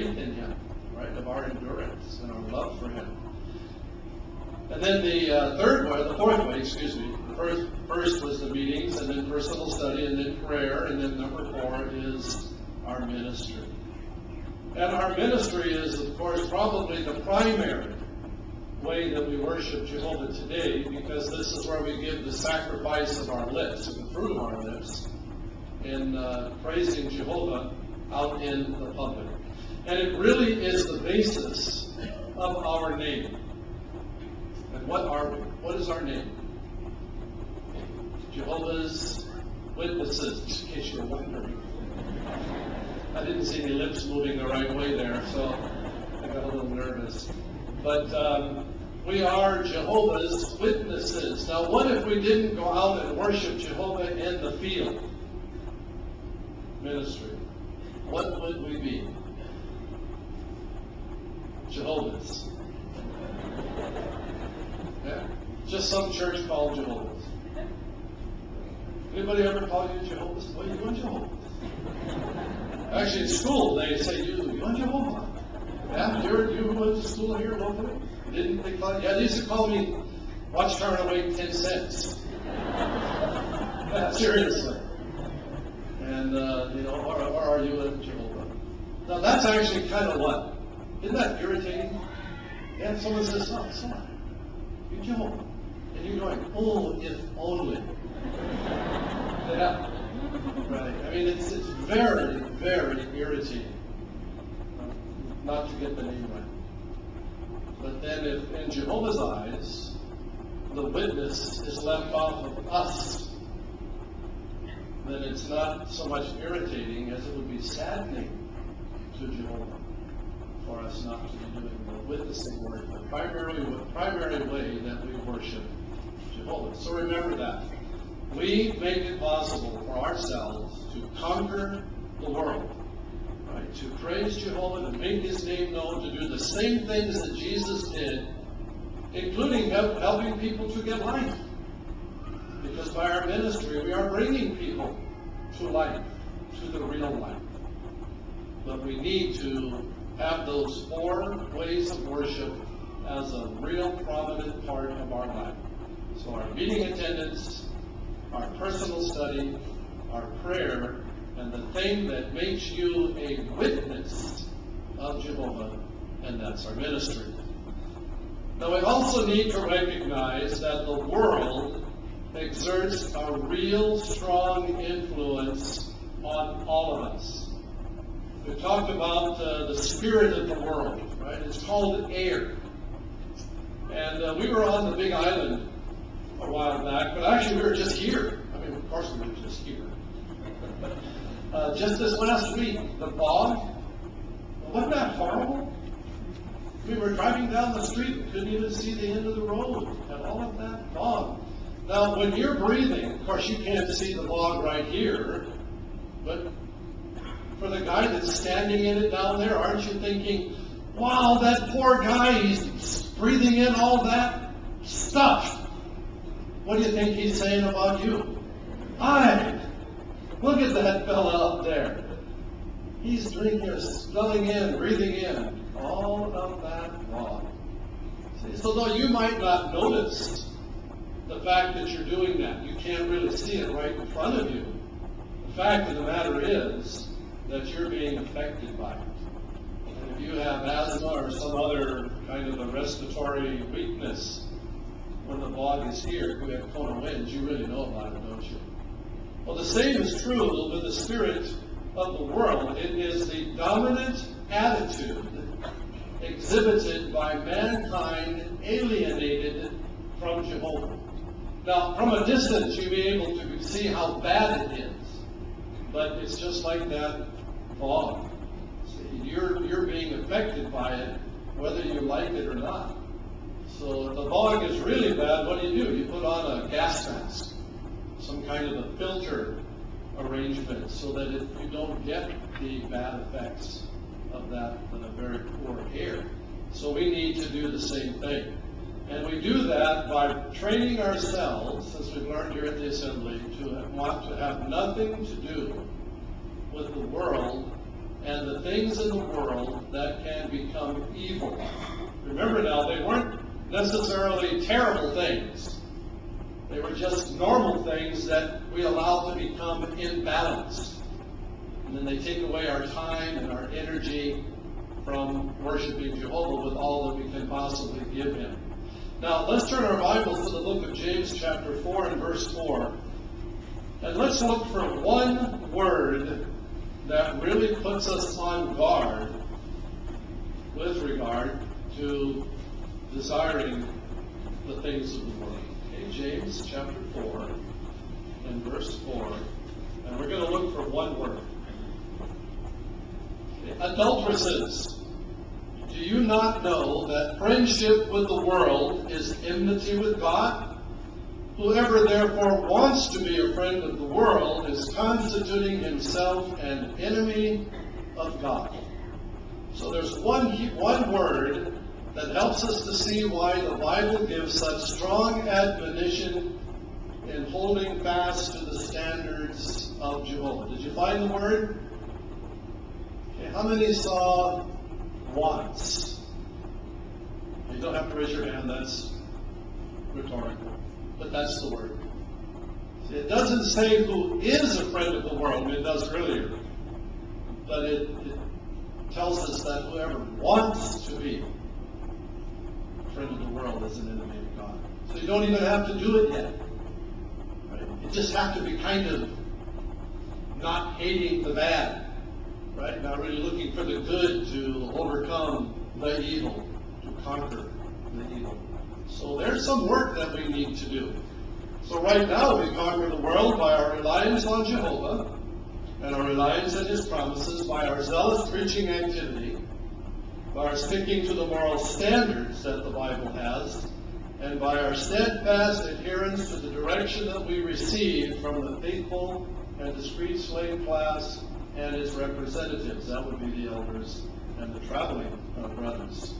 faith in Him, right? Of our endurance and our love for Him. And then the fourth way, excuse me. First was the meetings, and then personal study, and then prayer, and then number 4 is our ministry. And our ministry is, of course, probably the primary way that we worship Jehovah today, because this is where we give the sacrifice of our lips, the fruit of our lips, in praising Jehovah out in the public. And it really is the basis of our name. And what are we? What is our name? Jehovah's Witnesses, in case you're wondering. I didn't see any lips moving the right way there, so I got a little nervous. But we are Jehovah's Witnesses. Now, what if we didn't go out and worship Jehovah in the field? Ministry. What would we be? Jehovah's. Yeah? Just some church called Jehovah's. Anybody ever call you Jehovah's? What are you doing, Jehovah's? Actually, in school, they say, you're Jehovah. Yeah, you went to school here locally? Didn't they call you? Yeah, they used to call me, watch turn away 10 cents. Yeah, seriously. And, or are you a Jehovah? Now, that's actually kind of what? Isn't that irritating? Yeah, someone says, oh, son, you're Jehovah. And you're going, oh, if only. Yeah. Right. I mean, it's very, very irritating not to get the name right. But then if in Jehovah's eyes, the witness is left off of us, then it's not so much irritating as it would be saddening to Jehovah for us not to be doing the witnessing work, the primary way that we worship Jehovah. So remember that. We make it possible for ourselves to conquer the world, right? To praise Jehovah, to make His name known, to do the same things that Jesus did, including helping people to get life. Because by our ministry, we are bringing people to life, to the real life. But we need to have those 4 ways of worship as a real prominent part of our life. So our meeting attendance, our personal study, our prayer, and the thing that makes you a witness of Jehovah, and that's our ministry. Now, we also need to recognize that the world exerts a real strong influence on all of us. We talked about the spirit of the world, right? It's called air. And we were on the Big Island a while back, but actually we were just here. I mean, of course we were just here. Just this last week, the fog, wasn't that horrible? We were driving down the street, we couldn't even see the end of the road, had all of that fog. Now, when you're breathing, of course you can't see the fog right here, but for the guy that's standing in it down there, aren't you thinking, wow, that poor guy, he's breathing in all that stuff. What do you think he's saying about you? Hi, look at that fella up there. He's smelling in, breathing in all of that fog. So though you might not notice the fact that you're doing that, you can't really see it right in front of you. The fact of the matter is that you're being affected by it. And if you have asthma or some other kind of a respiratory weakness, when the fog is here, if we have Kona winds, you really know about it, don't you? Well, the same is true with the spirit of the world. It is the dominant attitude exhibited by mankind alienated from Jehovah. Now, from a distance, you'll be able to see how bad it is. But it's just like that fog. See, you're being affected by it, whether you like it or not. So if the fog is really bad, what do? You put on a gas mask, some kind of a filter arrangement, so that you don't get the bad effects of that very poor air. So we need to do the same thing. And we do that by training ourselves, as we've learned here at the assembly, to want to have nothing to do with the world and the things in the world that can become evil. Remember now, they weren't necessarily terrible things. They were just normal things that we allow to become imbalanced. And then they take away our time and our energy from worshiping Jehovah with all that we can possibly give him. Now, let's turn our Bibles to the book of James chapter 4 and verse 4. And let's look for one word that really puts us on guard with regard to desiring the things of the world. Okay, James chapter 4 and verse 4. And we're going to look for one word. Okay, adulteresses, do you not know that friendship with the world is enmity with God? Whoever therefore wants to be a friend of the world is constituting himself an enemy of God. So there's one word that helps us to see why the Bible gives such strong admonition in holding fast to the standards of Jehovah. Did you find the word? Okay, how many saw wants? You don't have to raise your hand, that's rhetorical. But that's the word. See, it doesn't say who is a friend of the world, it does earlier. But it tells us that whoever wants to be a friend of the world is an enemy of God. So you don't even have to do it yet. Right? You just have to be kind of not hating the bad. Right? Not really looking for the good to overcome the evil, to conquer the evil. So there's some work that we need to do. So right now we conquer the world by our reliance on Jehovah and our reliance on his promises, by our zealous preaching activity, by our sticking to the moral standards that the Bible has, and by our steadfast adherence to the direction that we receive from the faithful and discreet slave class and its representatives. That would be the elders and the traveling brothers.